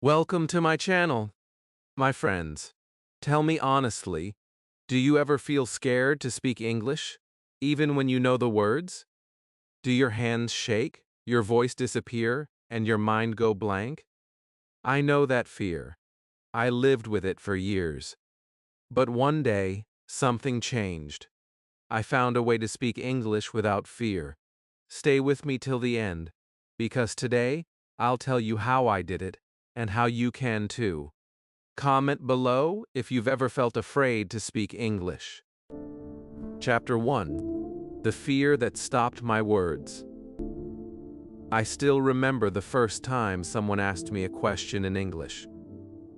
Welcome to my channel, my friends. Tell me honestly, do you ever feel scared to speak English, even when you know the words? Do your hands shake, your voice disappear, and your mind go blank? I know that fear. I lived with it for years. But one day, something changed. I found a way to speak English without fear. Stay with me till the end, because today, I'll tell you how I did it, and how you can too. Comment below if you've ever felt afraid to speak English. Chapter 1. The Fear That Stopped My Words. I still remember the first time someone asked me a question in English.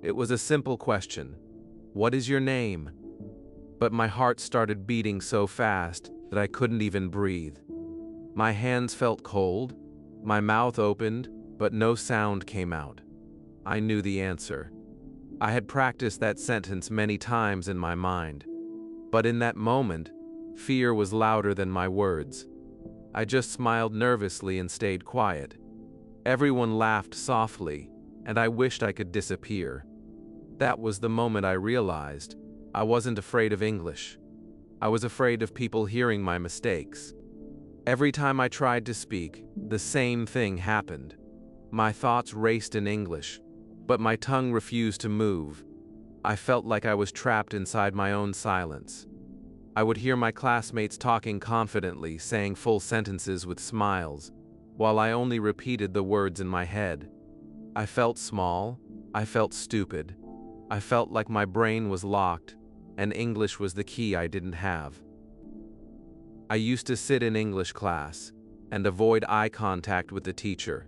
It was a simple question. What is your name? But my heart started beating so fast that I couldn't even breathe. My hands felt cold, my mouth opened, but no sound came out. I knew the answer. I had practiced that sentence many times in my mind. But in that moment, fear was louder than my words. I just smiled nervously and stayed quiet. Everyone laughed softly, and I wished I could disappear. That was the moment I realized I wasn't afraid of English. I was afraid of people hearing my mistakes. Every time I tried to speak, the same thing happened. My thoughts raced in English, but my tongue refused to move. I felt like I was trapped inside my own silence. I would hear my classmates talking confidently, saying full sentences with smiles, while I only repeated the words in my head. I felt small, I felt stupid, I felt like my brain was locked, and English was the key I didn't have. I used to sit in English class and avoid eye contact with the teacher.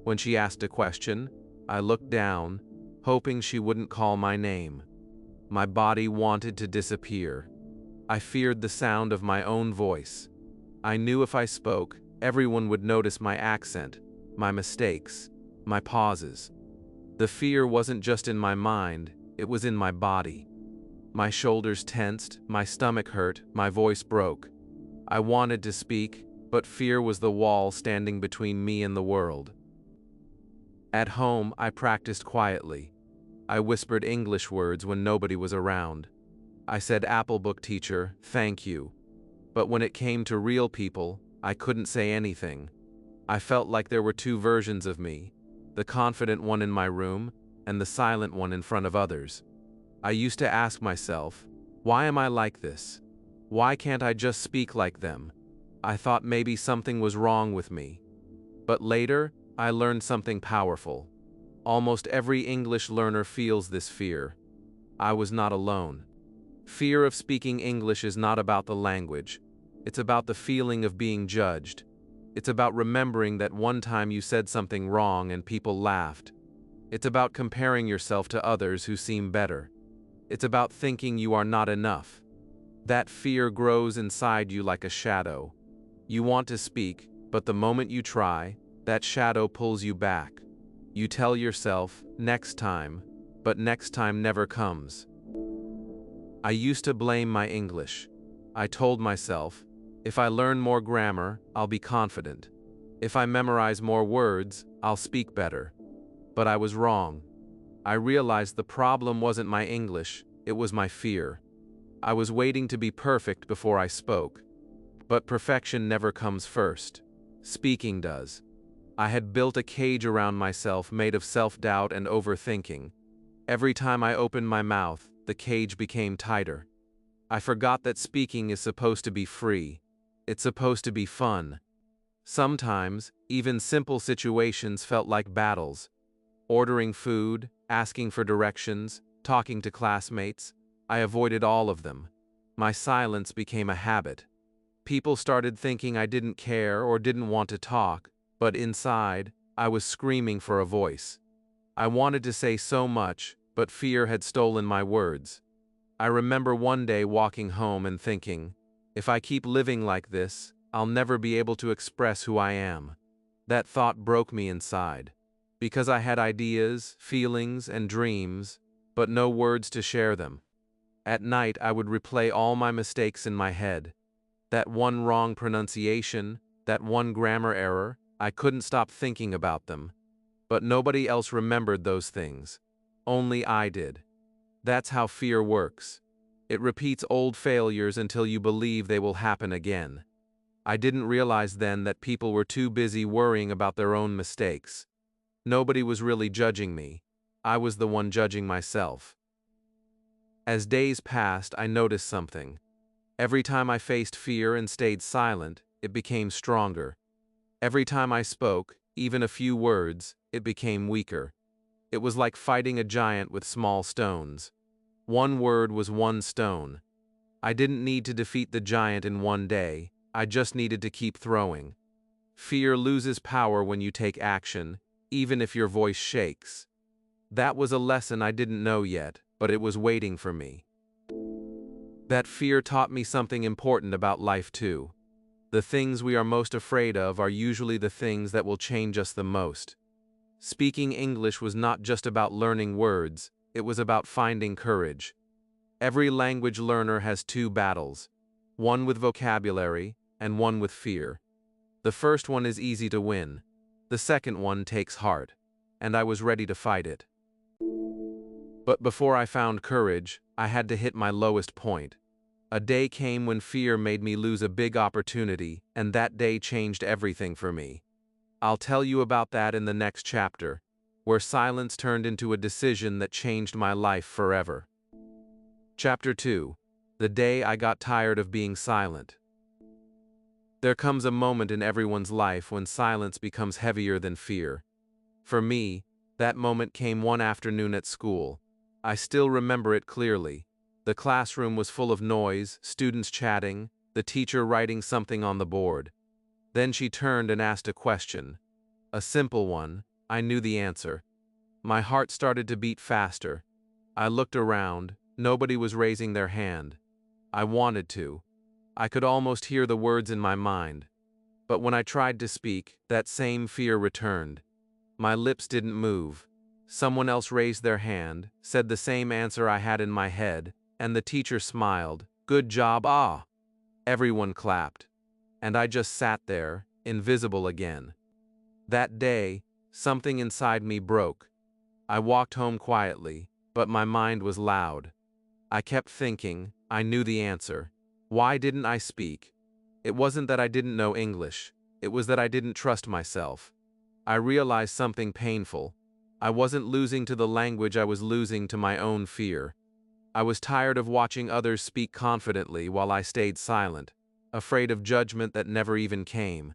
When she asked a question, I looked down, hoping she wouldn't call my name. My body wanted to disappear. I feared the sound of my own voice. I knew if I spoke, everyone would notice my accent, my mistakes, my pauses. The fear wasn't just in my mind, it was in my body. My shoulders tensed, my stomach hurt, my voice broke. I wanted to speak, but fear was the wall standing between me and the world. At home, I practiced quietly. I whispered English words when nobody was around. I said, "Apple book teacher, thank you." But when it came to real people, I couldn't say anything. I felt like there were two versions of me, the confident one in my room and the silent one in front of others. I used to ask myself, why am I like this? Why can't I just speak like them? I thought maybe something was wrong with me. But later, I learned something powerful. Almost every English learner feels this fear. I was not alone. Fear of speaking English is not about the language. It's about the feeling of being judged. It's about remembering that one time you said something wrong and people laughed. It's about comparing yourself to others who seem better. It's about thinking you are not enough. That fear grows inside you like a shadow. You want to speak, but the moment you try, that shadow pulls you back. You tell yourself, next time, but next time never comes. I used to blame my English. I told myself, if I learn more grammar, I'll be confident. If I memorize more words, I'll speak better. But I was wrong. I realized the problem wasn't my English, it was my fear. I was waiting to be perfect before I spoke. But perfection never comes first. Speaking does. I had built a cage around myself made of self-doubt and overthinking. Every time I opened my mouth, the cage became tighter. I forgot that speaking is supposed to be free. It's supposed to be fun. Sometimes, even simple situations felt like battles. Ordering food, asking for directions, talking to classmates, I avoided all of them. My silence became a habit. People started thinking I didn't care or didn't want to talk, but inside, I was screaming for a voice. I wanted to say so much, but fear had stolen my words. I remember one day walking home and thinking, if I keep living like this, I'll never be able to express who I am. That thought broke me inside. Because I had ideas, feelings, and dreams, but no words to share them. At night, I would replay all my mistakes in my head. That one wrong pronunciation, that one grammar error, I couldn't stop thinking about them. But nobody else remembered those things. Only I did. That's how fear works. It repeats old failures until you believe they will happen again. I didn't realize then that people were too busy worrying about their own mistakes. Nobody was really judging me. I was the one judging myself. As days passed, I noticed something. Every time I faced fear and stayed silent, it became stronger. Every time I spoke, even a few words, it became weaker. It was like fighting a giant with small stones. One word was one stone. I didn't need to defeat the giant in one day, I just needed to keep throwing. Fear loses power when you take action, even if your voice shakes. That was a lesson I didn't know yet, but it was waiting for me. That fear taught me something important about life too. The things we are most afraid of are usually the things that will change us the most. Speaking English was not just about learning words, it was about finding courage. Every language learner has two battles, one with vocabulary and one with fear. The first one is easy to win. The second one takes heart, and I was ready to fight it. But before I found courage, I had to hit my lowest point. A day came when fear made me lose a big opportunity, and that day changed everything for me. I'll tell you about that in the next chapter, where silence turned into a decision that changed my life forever. Chapter 2. The day I got tired of being silent. There comes a moment in everyone's life when silence becomes heavier than fear. For me, that moment came one afternoon at school. I still remember it clearly. The classroom was full of noise, students chatting, the teacher writing something on the board. Then she turned and asked a question. A simple one. I knew the answer. My heart started to beat faster. I looked around. Nobody was raising their hand. I wanted to. I could almost hear the words in my mind. But when I tried to speak, that same fear returned. My lips didn't move. Someone else raised their hand, said the same answer I had in my head, and the teacher smiled. Good job, ah! Everyone clapped. And I just sat there, invisible again. That day, something inside me broke. I walked home quietly, but my mind was loud. I kept thinking, I knew the answer. Why didn't I speak? It wasn't that I didn't know English. It was that I didn't trust myself. I realized something painful. I wasn't losing to the language, I was losing to my own fear. I was tired of watching others speak confidently while I stayed silent, afraid of judgment that never even came.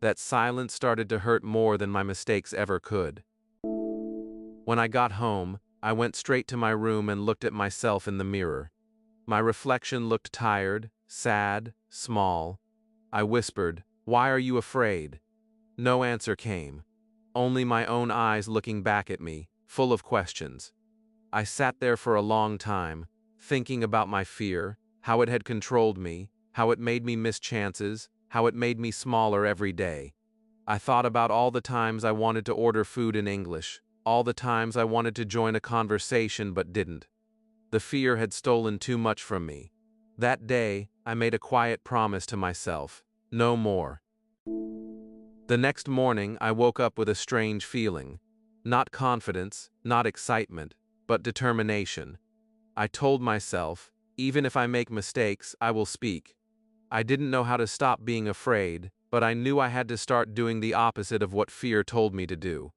That silence started to hurt more than my mistakes ever could. When I got home, I went straight to my room and looked at myself in the mirror. My reflection looked tired, sad, small. I whispered, "Why are you afraid?" No answer came. Only my own eyes looking back at me, full of questions. I sat there for a long time, thinking about my fear, how it had controlled me, how it made me miss chances, how it made me smaller every day. I thought about all the times I wanted to order food in English, all the times I wanted to join a conversation but didn't. The fear had stolen too much from me. That day, I made a quiet promise to myself. No more. The next morning, I woke up with a strange feeling. Not confidence, not excitement, but determination. I told myself, even if I make mistakes, I will speak. I didn't know how to stop being afraid, but I knew I had to start doing the opposite of what fear told me to do.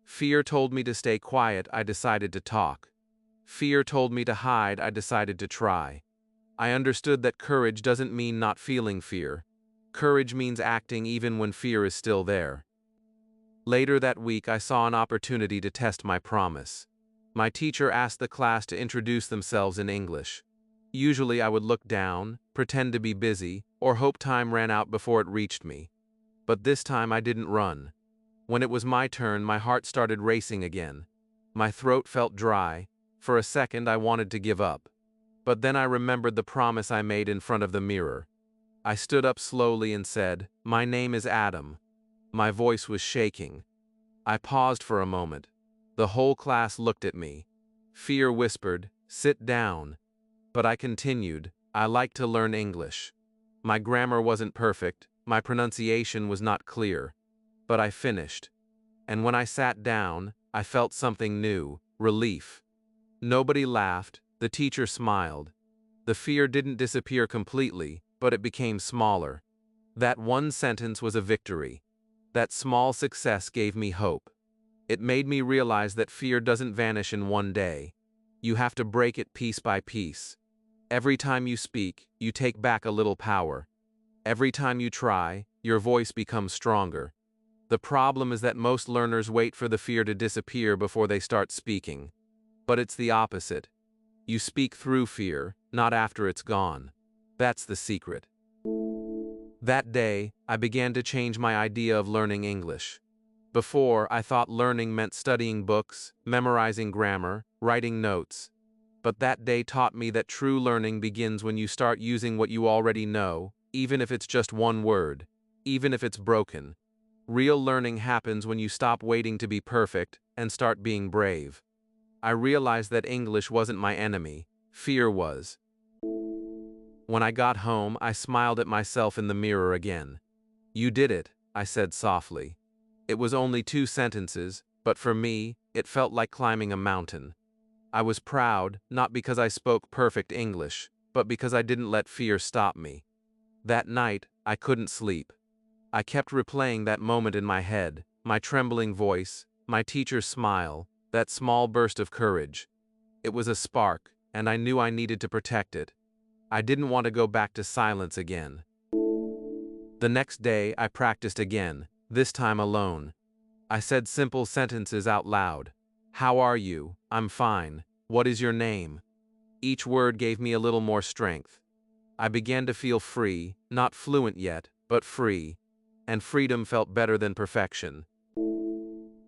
Fear told me to stay quiet, I decided to talk. Fear told me to hide, I decided to try. I understood that courage doesn't mean not feeling fear. Courage means acting even when fear is still there. Later that week, I saw an opportunity to test my promise. My teacher asked the class to introduce themselves in English. Usually I would look down, pretend to be busy, or hope time ran out before it reached me. But this time I didn't run. When it was my turn, my heart started racing again. My throat felt dry. For a second, I wanted to give up. But then I remembered the promise I made in front of the mirror. I stood up slowly and said, "My name is Adam." My voice was shaking. I paused for a moment. The whole class looked at me. Fear whispered, "Sit down." But I continued, "I like to learn English." My grammar wasn't perfect, my pronunciation was not clear. But I finished. And when I sat down, I felt something new, relief. Nobody laughed, the teacher smiled. The fear didn't disappear completely, but it became smaller. That one sentence was a victory. That small success gave me hope. It made me realize that fear doesn't vanish in one day. You have to break it piece by piece. Every time you speak, you take back a little power. Every time you try, your voice becomes stronger. The problem is that most learners wait for the fear to disappear before they start speaking. But it's the opposite. You speak through fear, not after it's gone. That's the secret. That day, I began to change my idea of learning English. Before, I thought learning meant studying books, memorizing grammar, writing notes. But that day taught me that true learning begins when you start using what you already know, even if it's just one word, even if it's broken. Real learning happens when you stop waiting to be perfect and start being brave. I realized that English wasn't my enemy, fear was. When I got home, I smiled at myself in the mirror again. "You did it," I said softly. It was only 2 sentences, but for me, it felt like climbing a mountain. I was proud, not because I spoke perfect English, but because I didn't let fear stop me. That night, I couldn't sleep. I kept replaying that moment in my head, my trembling voice, my teacher's smile, that small burst of courage. It was a spark, and I knew I needed to protect it. I didn't want to go back to silence again. The next day, I practiced again, this time alone. I said simple sentences out loud. "How are you? I'm fine. What is your name?" Each word gave me a little more strength. I began to feel free, not fluent yet, but free. And freedom felt better than perfection.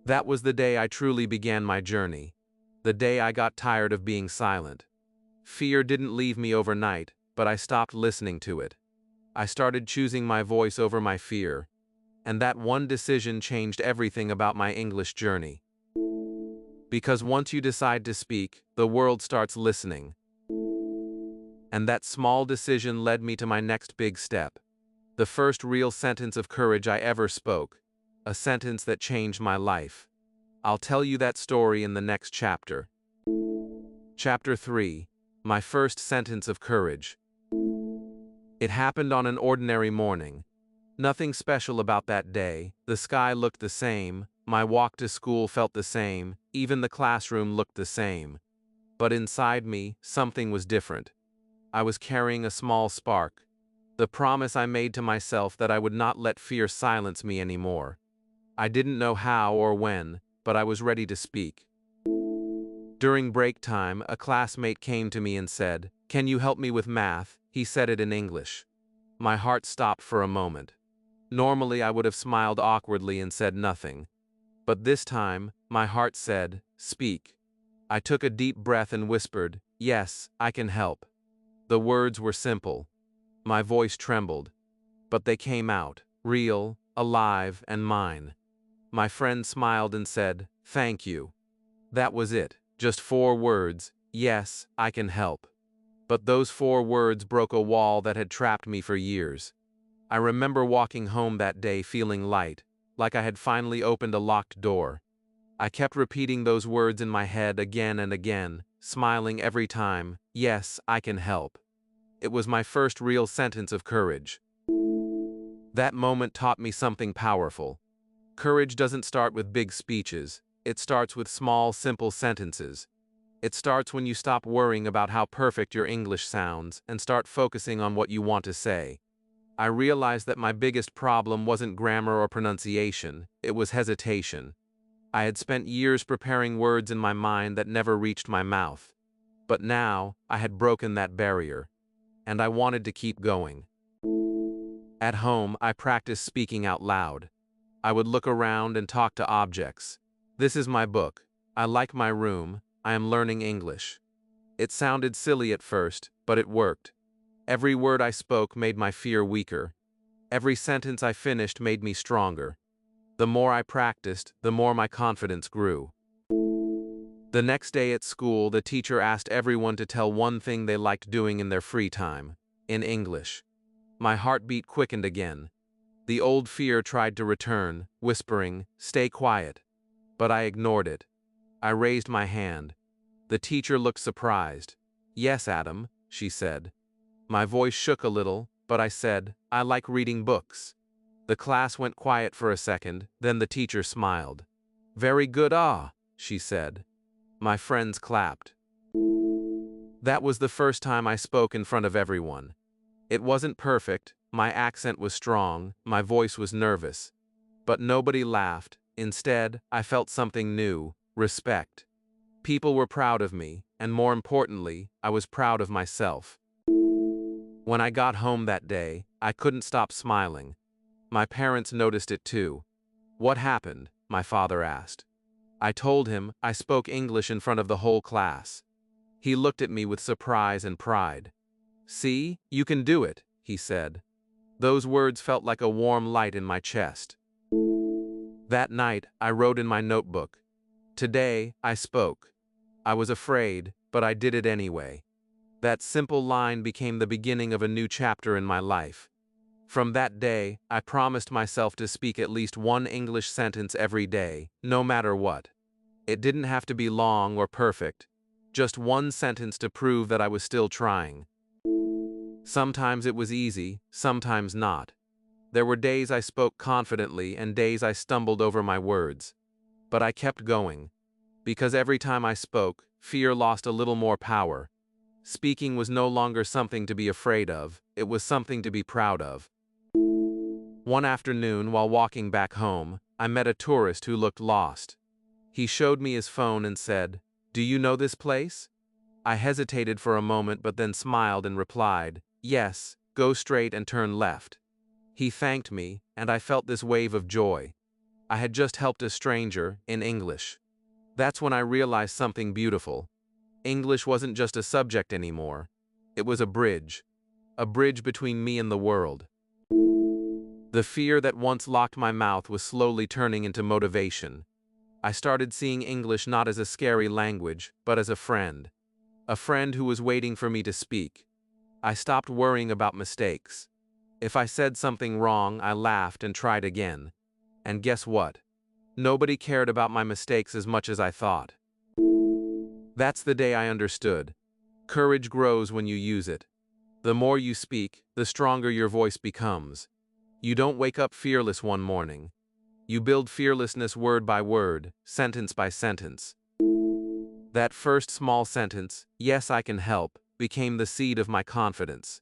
That was the day I truly began my journey. The day I got tired of being silent. Fear didn't leave me overnight, but I stopped listening to it. I started choosing my voice over my fear. And that one decision changed everything about my English journey. Because once you decide to speak, the world starts listening. And that small decision led me to my next big step. The first real sentence of courage I ever spoke. A sentence that changed my life. I'll tell you that story in the next chapter. Chapter 3. My first sentence of courage. It happened on an ordinary morning. Nothing special about that day. The sky looked the same, my walk to school felt the same, even the classroom looked the same. But inside me, something was different. I was carrying a small spark. The promise I made to myself that I would not let fear silence me anymore. I didn't know how or when, but I was ready to speak. During break time, a classmate came to me and said, "Can you help me with math?" He said it in English. My heart stopped for a moment. Normally, I would have smiled awkwardly and said nothing. But this time, my heart said, "Speak." I took a deep breath and whispered, "Yes, I can help." The words were simple. My voice trembled. But they came out, real, alive, and mine. My friend smiled and said, "Thank you." That was it, just 4 words, "Yes, I can help." But those 4 words broke a wall that had trapped me for years. I remember walking home that day feeling light, like I had finally opened a locked door. I kept repeating those words in my head again and again, smiling every time, "Yes, I can help." It was my first real sentence of courage. That moment taught me something powerful. Courage doesn't start with big speeches, it starts with small, simple sentences. It starts when you stop worrying about how perfect your English sounds and start focusing on what you want to say. I realized that my biggest problem wasn't grammar or pronunciation, it was hesitation. I had spent years preparing words in my mind that never reached my mouth. But now, I had broken that barrier. And I wanted to keep going. At home, I practiced speaking out loud. I would look around and talk to objects. "This is my book. I like my room. I am learning English." It sounded silly at first, but it worked. Every word I spoke made my fear weaker. Every sentence I finished made me stronger. The more I practiced, the more my confidence grew. The next day at school, the teacher asked everyone to tell one thing they liked doing in their free time, in English. My heartbeat quickened again. The old fear tried to return, whispering, "Stay quiet. But I ignored it. I raised my hand. The teacher looked surprised. "Yes, Adam," she said. My voice shook a little, but I said, "I like reading books." The class went quiet for a second, then the teacher smiled. "Very good, she said. My friends clapped. That was the first time I spoke in front of everyone. It wasn't perfect, my accent was strong, my voice was nervous. But nobody laughed. Instead, I felt something new: respect. People were proud of me, and more importantly, I was proud of myself. When I got home that day, I couldn't stop smiling. My parents noticed it too. "What happened?" my father asked. I told him I spoke English in front of the whole class. He looked at me with surprise and pride. "See, you can do it," he said. Those words felt like a warm light in my chest. That night, I wrote in my notebook, "Today, I spoke. I was afraid, but I did it anyway." That simple line became the beginning of a new chapter in my life. From that day, I promised myself to speak at least one English sentence every day, no matter what. It didn't have to be long or perfect, just one sentence to prove that I was still trying. Sometimes it was easy, sometimes not. There were days I spoke confidently and days I stumbled over my words. But I kept going, because every time I spoke, fear lost a little more power. Speaking was no longer something to be afraid of, it was something to be proud of. One afternoon, while walking back home, I met a tourist who looked lost. He showed me his phone and said, "Do you know this place?" I hesitated for a moment but then smiled and replied, "Yes, go straight and turn left." He thanked me, and I felt this wave of joy. I had just helped a stranger, in English. That's when I realized something beautiful. English wasn't just a subject anymore. It was a bridge between me and the world. The fear that once locked my mouth was slowly turning into motivation. I started seeing English not as a scary language, but as a friend who was waiting for me to speak. I stopped worrying about mistakes. If I said something wrong, I laughed and tried again. And guess what? Nobody cared about my mistakes as much as I thought. That's the day I understood. Courage grows when you use it. The more you speak, the stronger your voice becomes. You don't wake up fearless one morning. You build fearlessness word by word, sentence by sentence. That first small sentence, "Yes, I can help," became the seed of my confidence.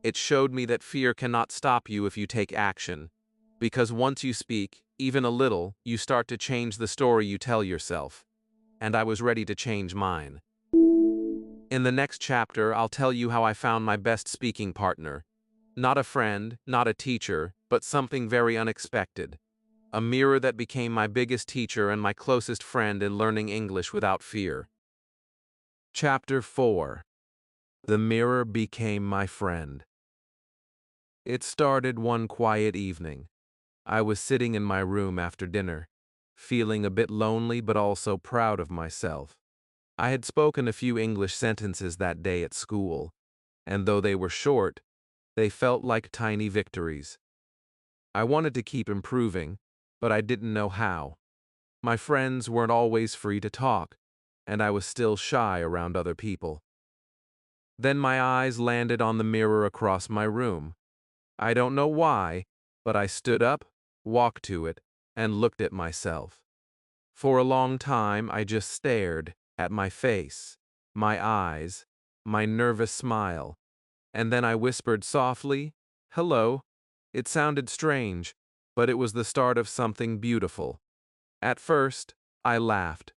It showed me that fear cannot stop you if you take action. Because once you speak, even a little, you start to change the story you tell yourself. And I was ready to change mine. In the next chapter, I'll tell you how I found my best speaking partner. Not a friend, not a teacher, but something very unexpected. A mirror that became my biggest teacher and my closest friend in learning English without fear. Chapter 4. The mirror became my friend. It started one quiet evening. I was sitting in my room after dinner, feeling a bit lonely but also proud of myself. I had spoken a few English sentences that day at school, and though they were short, they felt like tiny victories. I wanted to keep improving, but I didn't know how. My friends weren't always free to talk, and I was still shy around other people. Then my eyes landed on the mirror across my room. I don't know why, but I stood up, walked to it, and looked at myself. For a long time, I just stared at my face, my eyes, my nervous smile. And then I whispered softly, "Hello." It sounded strange, but it was the start of something beautiful. At first, I laughed.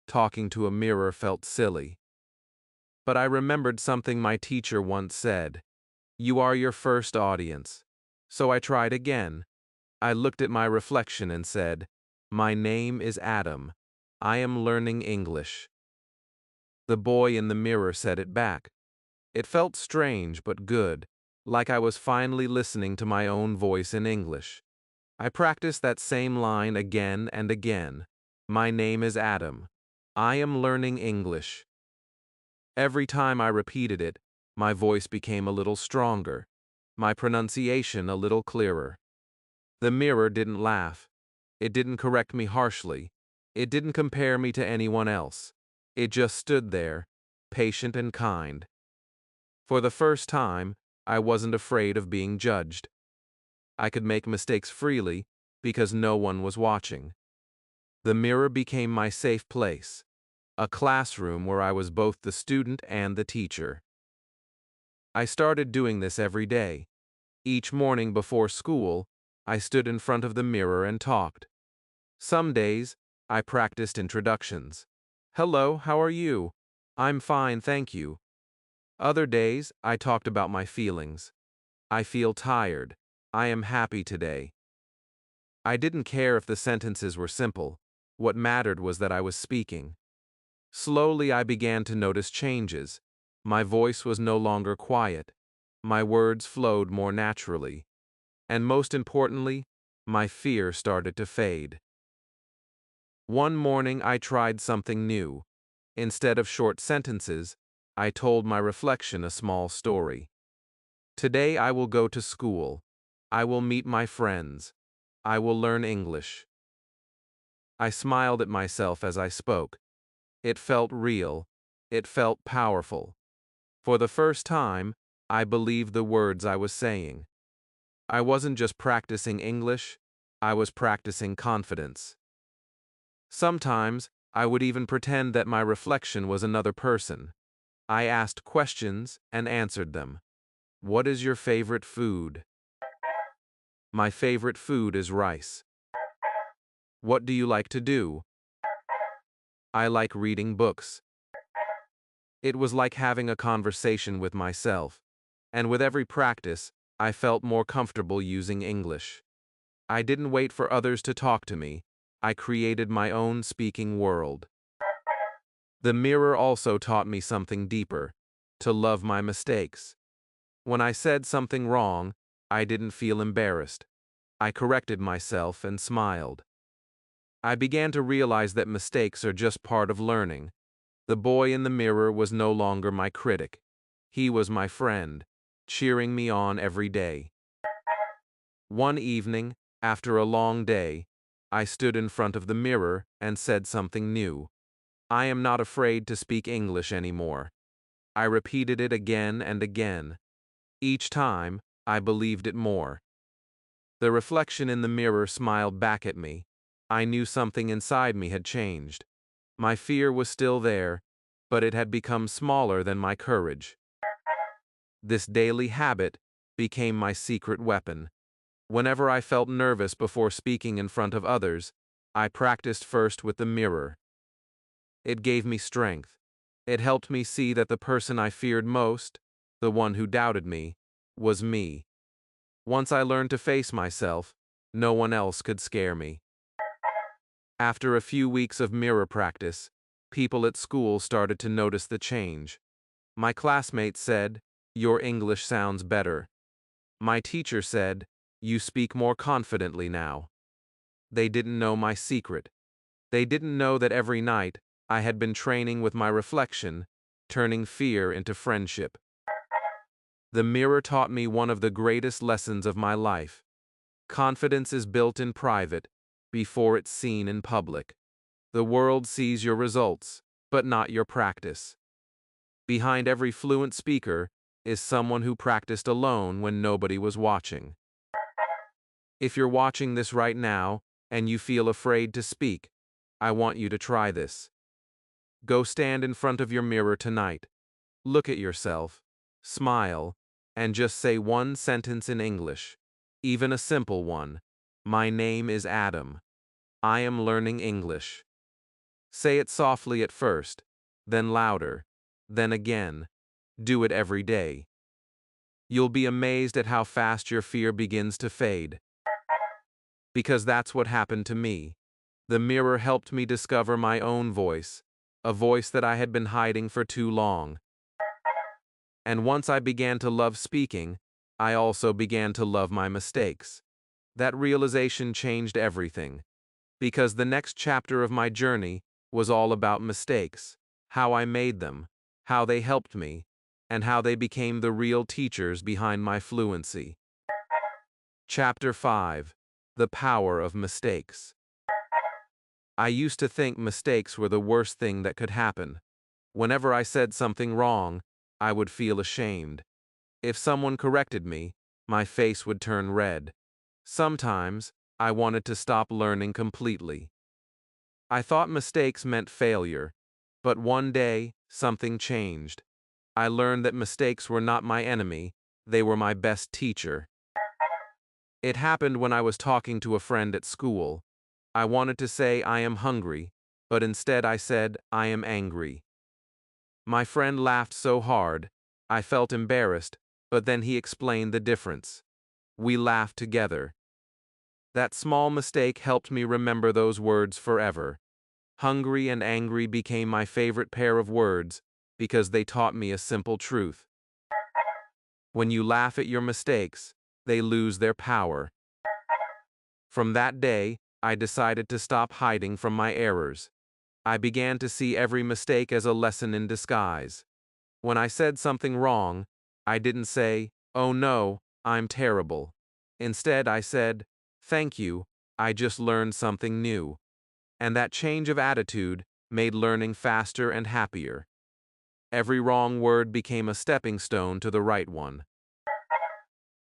Talking to a mirror felt silly. But I remembered something my teacher once said: "You are your first audience." So I tried again. I looked at my reflection and said, "My name is Adam. I am learning English." The boy in the mirror said it back. It felt strange but good, like I was finally listening to my own voice in English. I practiced that same line again and again. "My name is Adam. I am learning English." Every time I repeated it, my voice became a little stronger, my pronunciation a little clearer. The mirror didn't laugh. It didn't correct me harshly. It didn't compare me to anyone else. It just stood there, patient and kind. For the first time, I wasn't afraid of being judged. I could make mistakes freely because no one was watching. The mirror became my safe place, a classroom where I was both the student and the teacher. I started doing this every day. Each morning before school, I stood in front of the mirror and talked. Some days, I practiced introductions. Hello, how are you? I'm fine, thank you. Other days, I talked about my feelings. I feel tired. I am happy today. I didn't care if the sentences were simple. What mattered was that I was speaking. Slowly, I began to notice changes. My voice was no longer quiet. My words flowed more naturally. And most importantly, my fear started to fade. One morning, I tried something new. Instead of short sentences, I told my reflection a small story. Today I will go to school. I will meet my friends. I will learn English. I smiled at myself as I spoke. It felt real. It felt powerful. For the first time, I believed the words I was saying. I wasn't just practicing English, I was practicing confidence. Sometimes, I would even pretend that my reflection was another person. I asked questions and answered them. What is your favorite food? My favorite food is rice. What do you like to do? I like reading books. It was like having a conversation with myself, and with every practice, I felt more comfortable using English. I didn't wait for others to talk to me. I created my own speaking world. The mirror also taught me something deeper, to love my mistakes. When I said something wrong, I didn't feel embarrassed. I corrected myself and smiled. I began to realize that mistakes are just part of learning. The boy in the mirror was no longer my critic. He was my friend, cheering me on every day. One evening, after a long day, I stood in front of the mirror and said something new. I am not afraid to speak English anymore. I repeated it again and again. Each time, I believed it more. The reflection in the mirror smiled back at me. I knew something inside me had changed. My fear was still there, but it had become smaller than my courage. This daily habit became my secret weapon. Whenever I felt nervous before speaking in front of others, I practiced first with the mirror. It gave me strength. It helped me see that the person I feared most, the one who doubted me, was me. Once I learned to face myself, no one else could scare me. After a few weeks of mirror practice, people at school started to notice the change. My classmates said, "Your English sounds better." My teacher said, "You speak more confidently now." They didn't know my secret. They didn't know that every night I had been training with my reflection, turning fear into friendship. The mirror taught me one of the greatest lessons of my life. Confidence is built in private, before it's seen in public. The world sees your results, but not your practice. Behind every fluent speaker is someone who practiced alone when nobody was watching. If you're watching this right now and you feel afraid to speak, I want you to try this. Go stand in front of your mirror tonight. Look at yourself, smile, and just say one sentence in English, even a simple one. My name is Adam. I am learning English. Say it softly at first, then louder, then again. Do it every day. You'll be amazed at how fast your fear begins to fade. Because that's what happened to me. The mirror helped me discover my own voice, a voice that I had been hiding for too long. And once I began to love speaking, I also began to love my mistakes. That realization changed everything. Because the next chapter of my journey was all about mistakes, how I made them, how they helped me, and how they became the real teachers behind my fluency. Chapter 5: The Power of Mistakes. I used to think mistakes were the worst thing that could happen. Whenever I said something wrong, I would feel ashamed. If someone corrected me, my face would turn red. Sometimes, I wanted to stop learning completely. I thought mistakes meant failure, but one day, something changed. I learned that mistakes were not my enemy, they were my best teacher. It happened when I was talking to a friend at school. I wanted to say I am hungry, but instead I said I am angry. My friend laughed so hard, I felt embarrassed, but then he explained the difference. We laughed together. That small mistake helped me remember those words forever. Hungry and angry became my favorite pair of words because they taught me a simple truth. When you laugh at your mistakes, they lose their power. From that day, I decided to stop hiding from my errors. I began to see every mistake as a lesson in disguise. When I said something wrong, I didn't say, "Oh no, I'm terrible." Instead, I said, "Thank you, I just learned something new." And that change of attitude made learning faster and happier. Every wrong word became a stepping stone to the right one.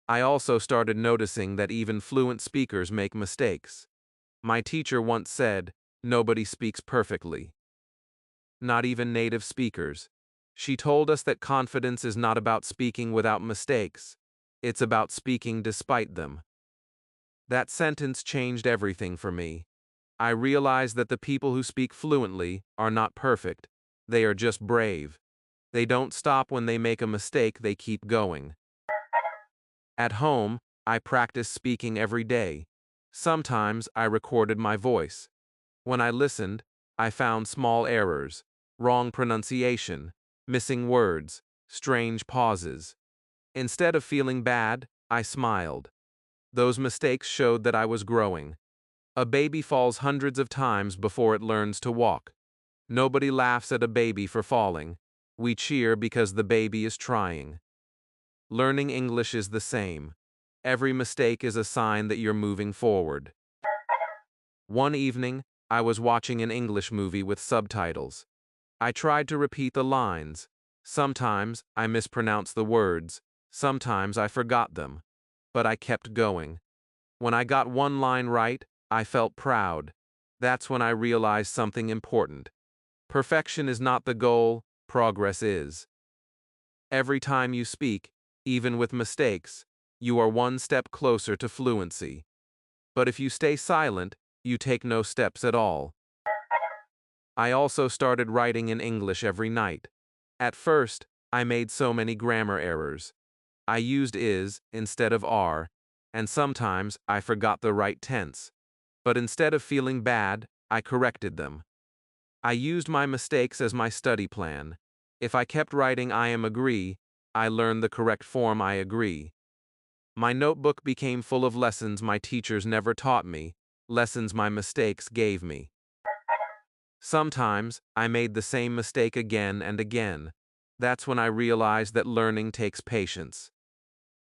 I also started noticing that even fluent speakers make mistakes. My teacher once said, "Nobody speaks perfectly. Not even native speakers." She told us that confidence is not about speaking without mistakes. It's about speaking despite them. That sentence changed everything for me. I realized that the people who speak fluently are not perfect. They are just brave. They don't stop when they make a mistake, they keep going. At home, I practiced speaking every day. Sometimes I recorded my voice. When I listened, I found small errors, wrong pronunciation, missing words, strange pauses. Instead of feeling bad, I smiled. Those mistakes showed that I was growing. A baby falls hundreds of times before it learns to walk. Nobody laughs at a baby for falling. We cheer because the baby is trying. Learning English is the same. Every mistake is a sign that you're moving forward. One evening, I was watching an English movie with subtitles. I tried to repeat the lines. Sometimes I mispronounced the words, sometimes I forgot them. But I kept going. When I got one line right, I felt proud. That's when I realized something important. Perfection is not the goal, progress is. Every time you speak, even with mistakes, you are one step closer to fluency. But if you stay silent, you take no steps at all. I also started writing in English every night. At first, I made so many grammar errors. I used is instead of are, and sometimes I forgot the right tense. But instead of feeling bad, I corrected them. I used my mistakes as my study plan. If I kept writing I am agree, I learned the correct form I agree. My notebook became full of lessons my teachers never taught me, lessons my mistakes gave me. Sometimes, I made the same mistake again and again. That's when I realized that learning takes patience.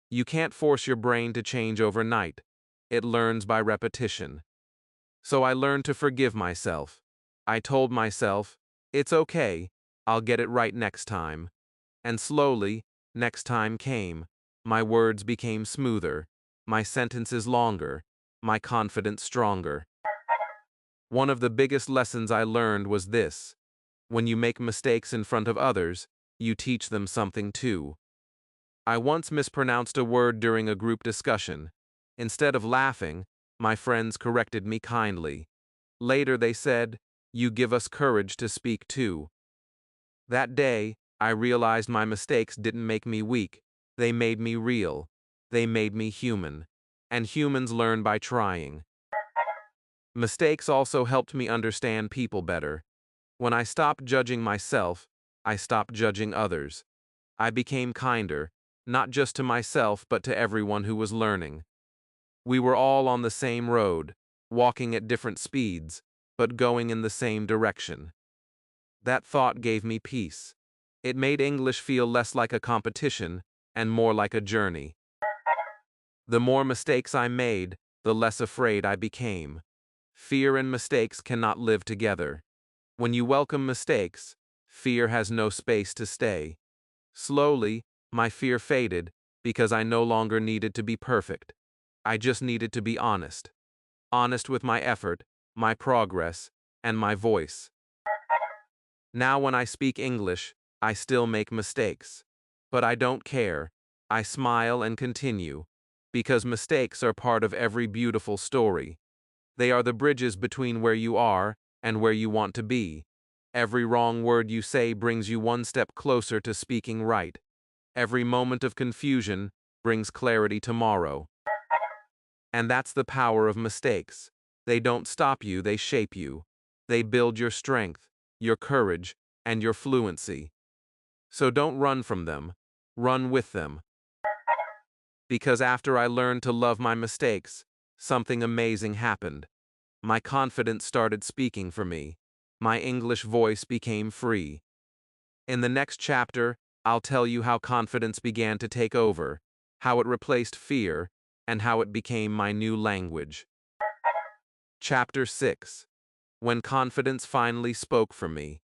You can't force your brain to change overnight. It learns by repetition. So I learned to forgive myself. I told myself, it's okay, I'll get it right next time. And slowly, next time came. My words became smoother, my sentences longer, my confidence stronger. One of the biggest lessons I learned was this: when you make mistakes in front of others, you teach them something too. I once mispronounced a word during a group discussion. Instead of laughing, my friends corrected me kindly. Later they said, "You give us courage to speak too." That day, I realized my mistakes didn't make me weak, they made me real. They made me human. And humans learn by trying. Mistakes also helped me understand people better. When I stopped judging myself, I stopped judging others. I became kinder, not just to myself but to everyone who was learning. We were all on the same road, walking at different speeds, but going in the same direction. That thought gave me peace. It made English feel less like a competition and more like a journey. The more mistakes I made, the less afraid I became. Fear and mistakes cannot live together. When you welcome mistakes, fear has no space to stay. Slowly, my fear faded because I no longer needed to be perfect. I just needed to be honest. Honest with my effort, my progress, and my voice. Now, when I speak English, I still make mistakes. But I don't care. I smile and continue. Because mistakes are part of every beautiful story. They are the bridges between where you are and where you want to be. Every wrong word you say brings you one step closer to speaking right. Every moment of confusion brings clarity tomorrow. And that's the power of mistakes. They don't stop you, they shape you. They build your strength, your courage, and your fluency. So don't run from them. Run with them. Because after I learned to love my mistakes, something amazing happened. My confidence started speaking for me. My English voice became free. In the next chapter, I'll tell you how confidence began to take over, how it replaced fear, and how it became my new language. Chapter 6. When confidence finally spoke for me.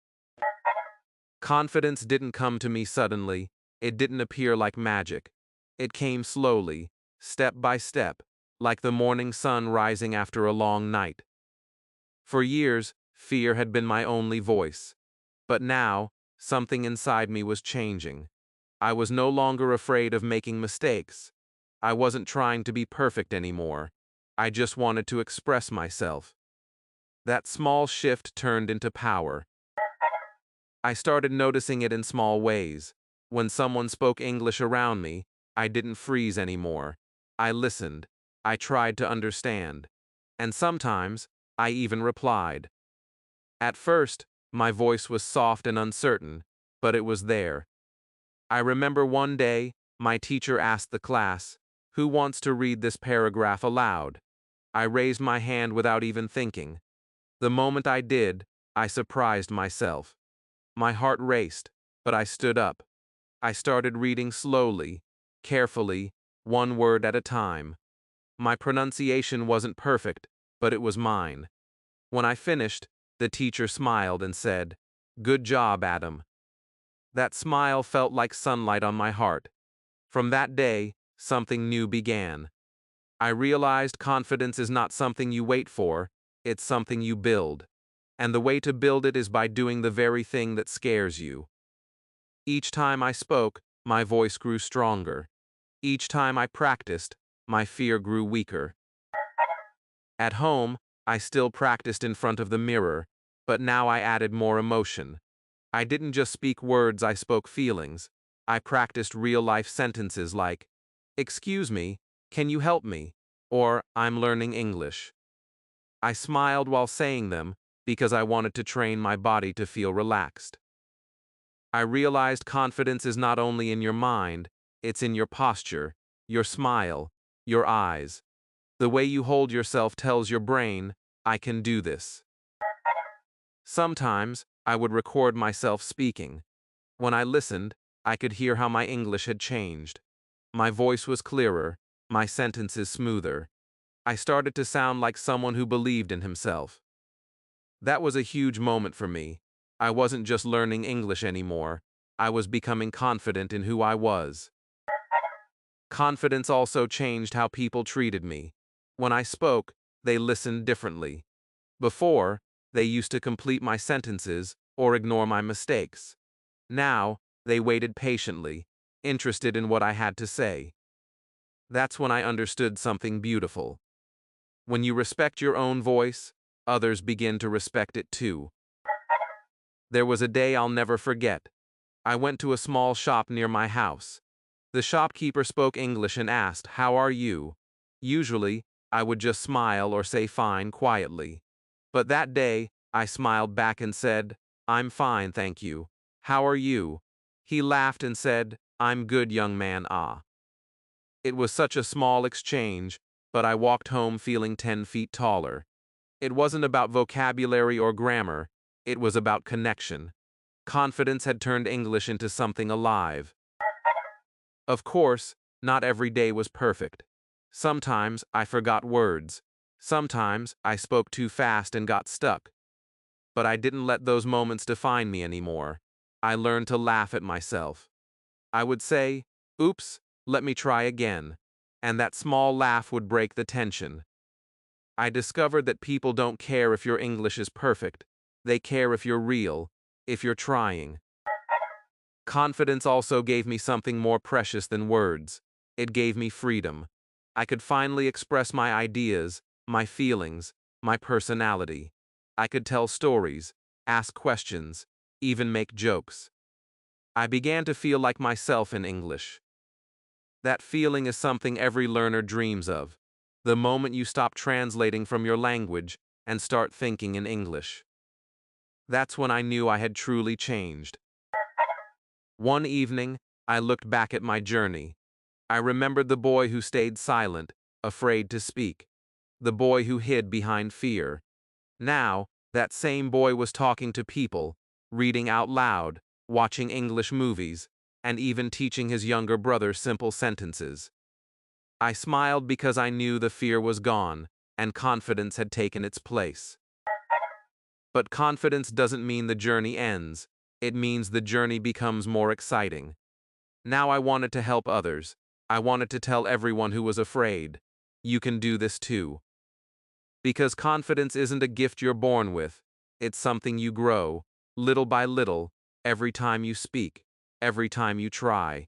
Confidence didn't come to me suddenly, it didn't appear like magic. It came slowly, step by step, like the morning sun rising after a long night. For years, fear had been my only voice. But now, something inside me was changing. I was no longer afraid of making mistakes. I wasn't trying to be perfect anymore. I just wanted to express myself. That small shift turned into power. I started noticing it in small ways. When someone spoke English around me, I didn't freeze anymore. I listened. I tried to understand. And sometimes, I even replied. At first, my voice was soft and uncertain, but it was there. I remember one day, my teacher asked the class, "Who wants to read this paragraph aloud?" I raised my hand without even thinking. The moment I did, I surprised myself. My heart raced, but I stood up. I started reading slowly, carefully, one word at a time. My pronunciation wasn't perfect, but it was mine. When I finished, the teacher smiled and said, "Good job, Adam." That smile felt like sunlight on my heart. From that day, something new began. I realized confidence is not something you wait for, it's something you build. And the way to build it is by doing the very thing that scares you. Each time I spoke, my voice grew stronger. Each time I practiced, my fear grew weaker. At home, I still practiced in front of the mirror, but now I added more emotion. I didn't just speak words, I spoke feelings. I practiced real-life sentences like, "Excuse me, can you help me?" Or, "I'm learning English." I smiled while saying them because I wanted to train my body to feel relaxed. I realized confidence is not only in your mind, it's in your posture, your smile, your eyes. The way you hold yourself tells your brain, "I can do this." Sometimes, I would record myself speaking. When I listened, I could hear how my English had changed. My voice was clearer, my sentences smoother. I started to sound like someone who believed in himself. That was a huge moment for me. I wasn't just learning English anymore, I was becoming confident in who I was. Confidence also changed how people treated me. When I spoke, they listened differently. Before, they used to complete my sentences or ignore my mistakes. Now, they waited patiently, interested in what I had to say. That's when I understood something beautiful. When you respect your own voice, others begin to respect it too. There was a day I'll never forget. I went to a small shop near my house. The shopkeeper spoke English and asked, "How are you?" Usually, I would just smile or say fine quietly. But that day, I smiled back and said, "I'm fine, thank you. How are you?" He laughed and said, "I'm good, young man, ah." It was such a small exchange, but I walked home feeling 10 feet taller. It wasn't about vocabulary or grammar, it was about connection. Confidence had turned English into something alive. Of course, not every day was perfect. Sometimes I forgot words. Sometimes I spoke too fast and got stuck, but I didn't let those moments define me anymore. I learned to laugh at myself. I would say, "Oops, let me try again," and that small laugh would break the tension. I discovered that people don't care if your English is perfect. They care if you're real, if you're trying. Confidence also gave me something more precious than words. It gave me freedom. I could finally express my ideas, my feelings, my personality. I could tell stories, ask questions, even make jokes. I began to feel like myself in English. That feeling is something every learner dreams of. The moment you stop translating from your language and start thinking in English. That's when I knew I had truly changed. One evening, I looked back at my journey. I remembered the boy who stayed silent, afraid to speak. The boy who hid behind fear. Now, that same boy was talking to people, reading out loud, watching English movies, and even teaching his younger brother simple sentences. I smiled because I knew the fear was gone, and confidence had taken its place. But confidence doesn't mean the journey ends. It means the journey becomes more exciting. Now I wanted to help others. I wanted to tell everyone who was afraid, you can do this too. Because confidence isn't a gift you're born with. It's something you grow, little by little, every time you speak, every time you try.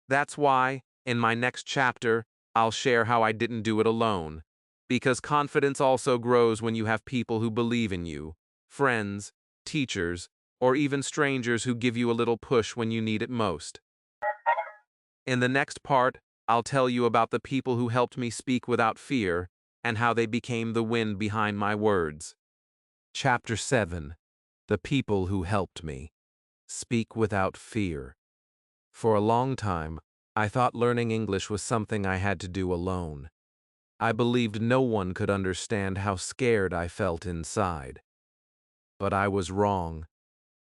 That's why, in my next chapter, I'll share how I didn't do it alone. Because confidence also grows when you have people who believe in you, friends, teachers, or even strangers who give you a little push when you need it most. In the next part, I'll tell you about the people who helped me speak without fear and how they became the wind behind my words. Chapter 7. The People Who Helped Me. Speak Without Fear. For a long time, I thought learning English was something I had to do alone. I believed no one could understand how scared I felt inside. But I was wrong.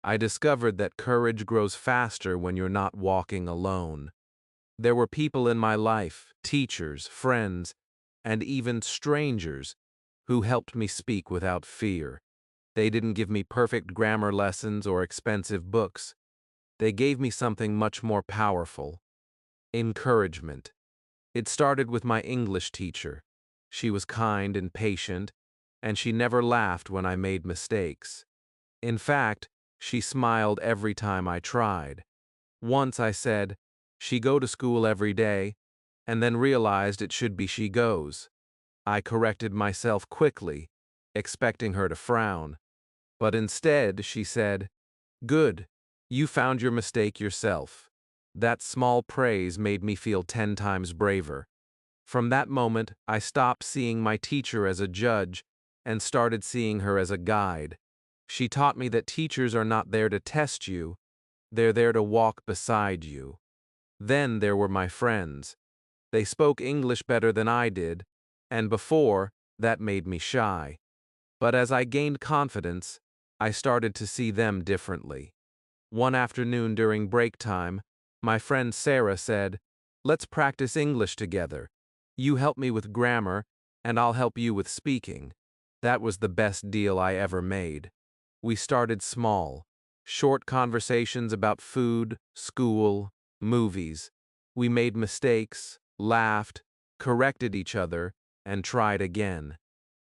I discovered that courage grows faster when you're not walking alone. There were people in my life, teachers, friends, and even strangers, who helped me speak without fear. They didn't give me perfect grammar lessons or expensive books. They gave me something much more powerful: encouragement. It started with my English teacher. She was kind and patient, and she never laughed when I made mistakes. In fact, she smiled every time I tried. Once I said, "She go to school every day," and then realized it should be "she goes." I corrected myself quickly, expecting her to frown. But instead, she said, "Good, you found your mistake yourself." That small praise made me feel 10 times braver. From that moment, I stopped seeing my teacher as a judge and started seeing her as a guide. She taught me that teachers are not there to test you, they're there to walk beside you. Then there were my friends. They spoke English better than I did, and before, that made me shy. But as I gained confidence, I started to see them differently. One afternoon during break time, my friend Sarah said, "Let's practice English together. You help me with grammar, and I'll help you with speaking." That was the best deal I ever made. We started small, short conversations about food, school, movies. We made mistakes, laughed, corrected each other, and tried again.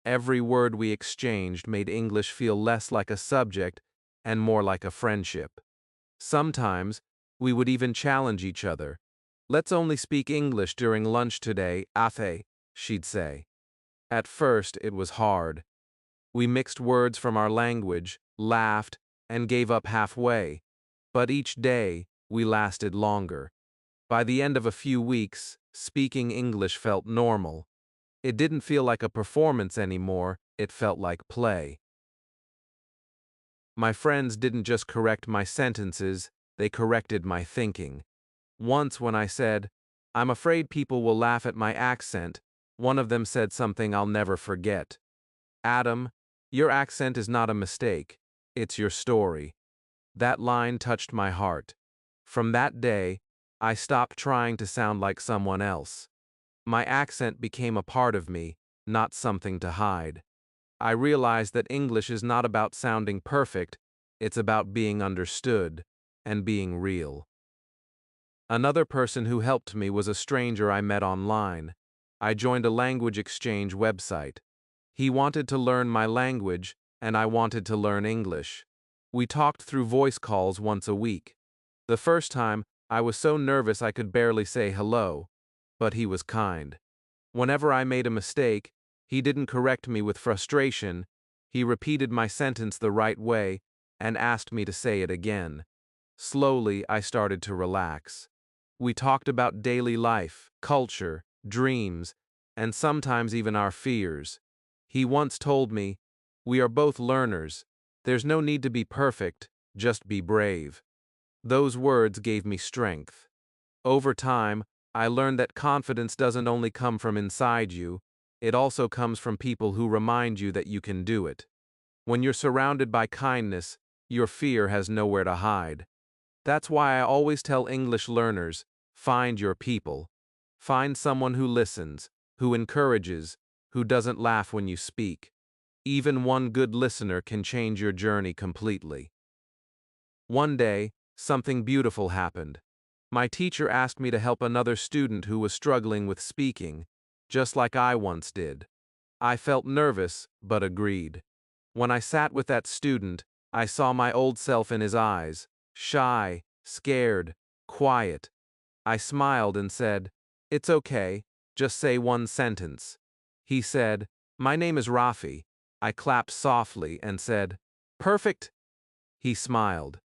Every word we exchanged made English feel less like a subject and more like a friendship. Sometimes, we would even challenge each other. "Let's only speak English during lunch today, Athe," she'd say. At first, it was hard. We mixed words from our language, laughed, and gave up halfway. But each day, we lasted longer. By the end of a few weeks, speaking English felt normal. It didn't feel like a performance anymore, it felt like play. My friends didn't just correct my sentences, they corrected my thinking. Once when I said, "I'm afraid people will laugh at my accent," one of them said something I'll never forget. "Adam, your accent is not a mistake, it's your story." That line touched my heart. From that day, I stopped trying to sound like someone else. My accent became a part of me, not something to hide. I realized that English is not about sounding perfect, it's about being understood and being real. Another person who helped me was a stranger I met online. I joined a language exchange website. He wanted to learn my language, and I wanted to learn English. We talked through voice calls once a week. The first time, I was so nervous I could barely say hello, but he was kind. Whenever I made a mistake, he didn't correct me with frustration, he repeated my sentence the right way and asked me to say it again. Slowly, I started to relax. We talked about daily life, culture, dreams, and sometimes even our fears. He once told me, "We are both learners. There's no need to be perfect, just be brave." Those words gave me strength. Over time, I learned that confidence doesn't only come from inside you, it also comes from people who remind you that you can do it. When you're surrounded by kindness, your fear has nowhere to hide. That's why I always tell English learners, find your people. Find someone who listens, who encourages, who doesn't laugh when you speak. Even one good listener can change your journey completely. One day, something beautiful happened. My teacher asked me to help another student who was struggling with speaking, just like I once did. I felt nervous, but agreed. When I sat with that student, I saw my old self in his eyes, shy, scared, quiet. I smiled and said, "It's okay, just say one sentence." He said, "My name is Rafi." I clapped softly and said, "Perfect." He smiled.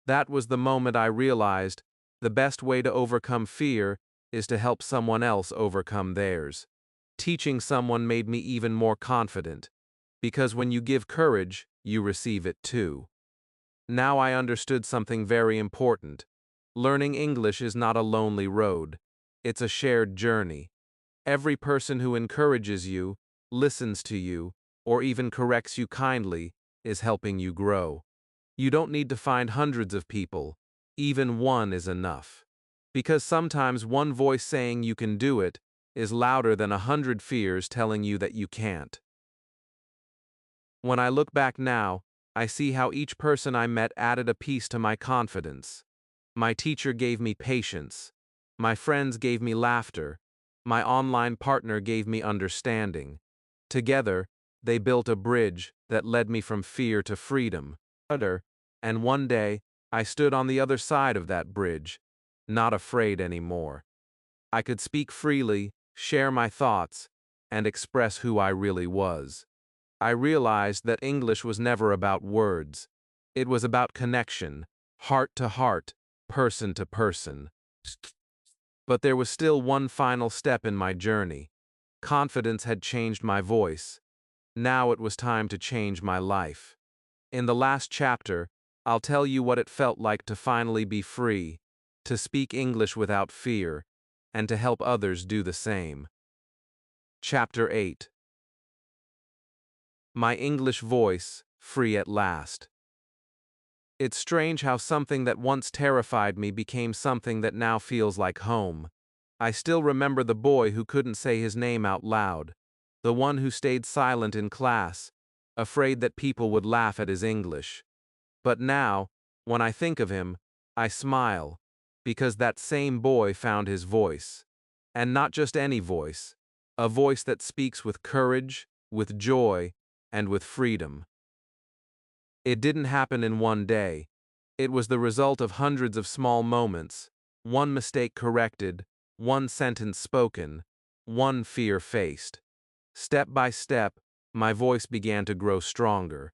That was the moment I realized the best way to overcome fear is to help someone else overcome theirs. Teaching someone made me even more confident, because when you give courage, you receive it too. Now I understood something very important. Learning English is not a lonely road. It's a shared journey. Every person who encourages you, listens to you, or even corrects you kindly is helping you grow. You don't need to find hundreds of people. Even one is enough. Because sometimes one voice saying you can do it is louder than 100 fears telling you that you can't. When I look back now, I see how each person I met added a piece to my confidence. My teacher gave me patience. My friends gave me laughter. My online partner gave me understanding. Together, they built a bridge that led me from fear to freedom. And one day, I stood on the other side of that bridge, not afraid anymore. I could speak freely, share my thoughts, and express who I really was. I realized that English was never about words. It was about connection, heart to heart, person to person. But there was still one final step in my journey. Confidence had changed my voice. Now it was time to change my life. In the last chapter, I'll tell you what it felt like to finally be free, to speak English without fear, and to help others do the same. Chapter 8. My English voice, free at last. It's strange how something that once terrified me became something that now feels like home. I still remember the boy who couldn't say his name out loud, the one who stayed silent in class, afraid that people would laugh at his English. But now, when I think of him, I smile, because that same boy found his voice. And not just any voice, a voice that speaks with courage, with joy, and with freedom. It didn't happen in one day. It was the result of hundreds of small moments, one mistake corrected, one sentence spoken, one fear faced. Step by step, my voice began to grow stronger.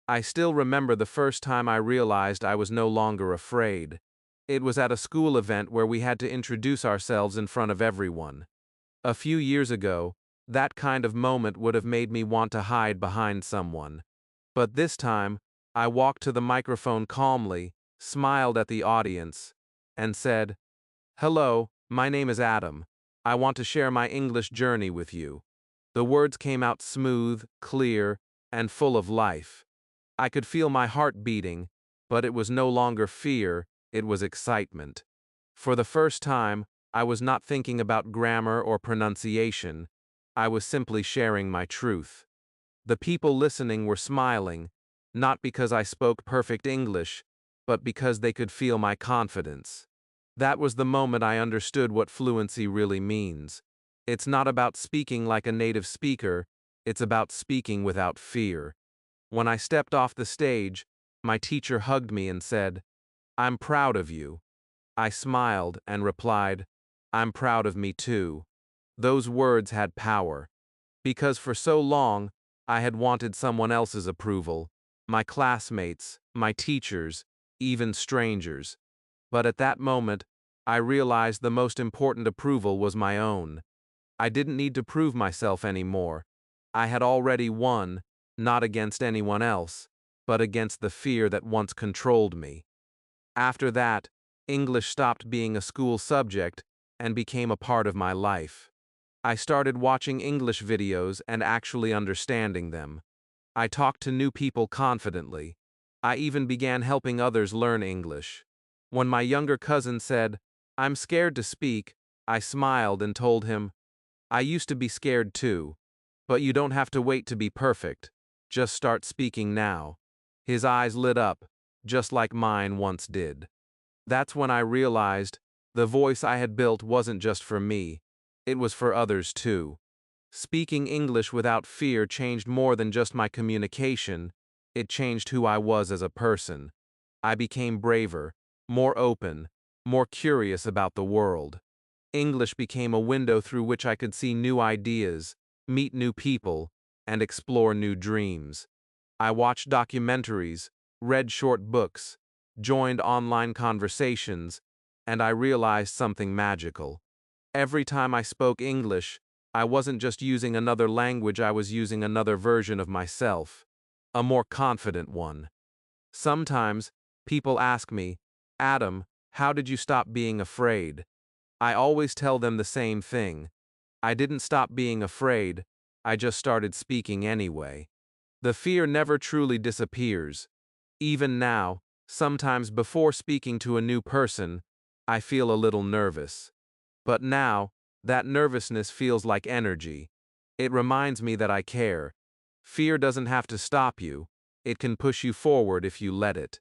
I still remember the first time I realized I was no longer afraid. It was at a school event where we had to introduce ourselves in front of everyone. A few years ago, that kind of moment would have made me want to hide behind someone. But this time, I walked to the microphone calmly, smiled at the audience, and said, "Hello, my name is Adam. I want to share my English journey with you." The words came out smooth, clear, and full of life. I could feel my heart beating, but it was no longer fear, it was excitement. For the first time, I was not thinking about grammar or pronunciation. I was simply sharing my truth. The people listening were smiling, not because I spoke perfect English, but because they could feel my confidence. That was the moment I understood what fluency really means. It's not about speaking like a native speaker, it's about speaking without fear. When I stepped off the stage, my teacher hugged me and said, "I'm proud of you." I smiled and replied, "I'm proud of me too." Those words had power. Because for so long, I had wanted someone else's approval, my classmates, my teachers, even strangers. But at that moment, I realized the most important approval was my own. I didn't need to prove myself anymore. I had already won, not against anyone else, but against the fear that once controlled me. After that, English stopped being a school subject and became a part of my life. I started watching English videos and actually understanding them. I talked to new people confidently. I even began helping others learn English. When my younger cousin said, "I'm scared to speak," I smiled and told him, "I used to be scared too. But you don't have to wait to be perfect. Just start speaking now." His eyes lit up, just like mine once did. That's when I realized the voice I had built wasn't just for me, it was for others too. Speaking English without fear changed more than just my communication, it changed who I was as a person. I became braver, more open, more curious about the world. English became a window through which I could see new ideas, meet new people, and explore new dreams. I watched documentaries, read short books, joined online conversations, and I realized something magical. Every time I spoke English, I wasn't just using another language, I was using another version of myself, a more confident one. Sometimes, people ask me, "Adam, how did you stop being afraid?" I always tell them the same thing. I didn't stop being afraid, I just started speaking anyway. The fear never truly disappears. Even now, sometimes before speaking to a new person, I feel a little nervous. But now, that nervousness feels like energy. It reminds me that I care. Fear doesn't have to stop you, it can push you forward if you let it.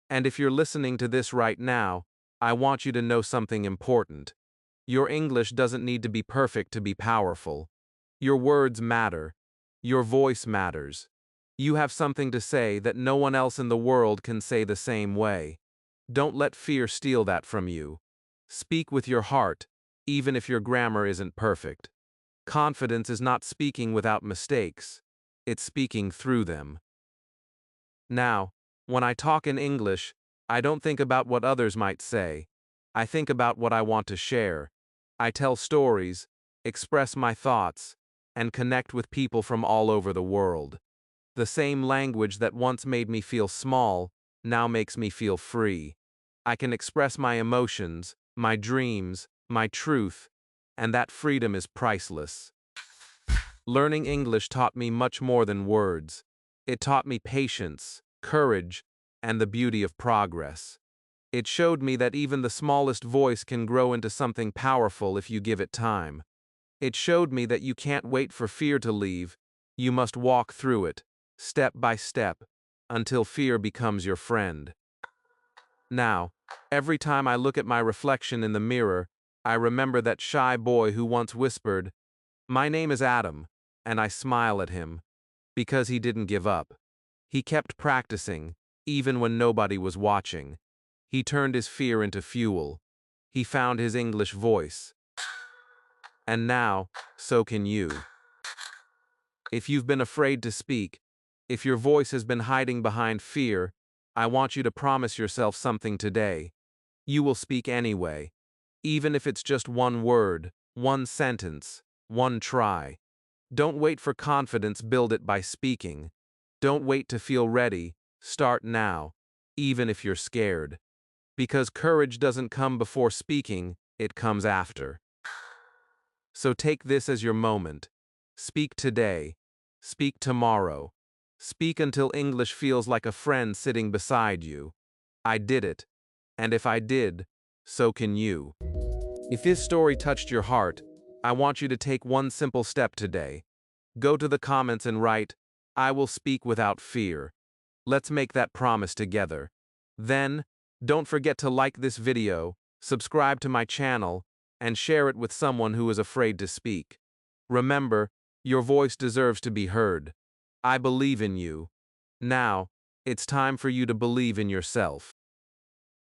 And if you're listening to this right now, I want you to know something important. Your English doesn't need to be perfect to be powerful. Your words matter. Your voice matters. You have something to say that no one else in the world can say the same way. Don't let fear steal that from you. Speak with your heart, even if your grammar isn't perfect. Confidence is not speaking without mistakes. It's speaking through them. Now, when I talk in English, I don't think about what others might say. I think about what I want to share. I tell stories, express my thoughts, and connect with people from all over the world. The same language that once made me feel small now makes me feel free. I can express my emotions, my dreams, my truth, and that freedom is priceless. Learning English taught me much more than words. It taught me patience, courage, and the beauty of progress. It showed me that even the smallest voice can grow into something powerful if you give it time. It showed me that you can't wait for fear to leave, you must walk through it, step by step, until fear becomes your friend. Now, every time I look at my reflection in the mirror, I remember that shy boy who once whispered, "My name is Adam," and I smile at him, because he didn't give up. He kept practicing, even when nobody was watching. He turned his fear into fuel. He found his English voice. And now, so can you. If you've been afraid to speak, if your voice has been hiding behind fear, I want you to promise yourself something today. You will speak anyway. Even if it's just one word, one sentence, one try. Don't wait for confidence, build it by speaking. Don't wait to feel ready, start now, even if you're scared. Because courage doesn't come before speaking, it comes after. So take this as your moment. Speak today. Speak tomorrow. Speak until English feels like a friend sitting beside you. I did it. And if I did, so can you. If this story touched your heart, I want you to take one simple step today. Go to the comments and write, "I will speak without fear." Let's make that promise together. Then, don't forget to like this video, subscribe to my channel, and share it with someone who is afraid to speak. Remember, your voice deserves to be heard. I believe in you. Now, it's time for you to believe in yourself.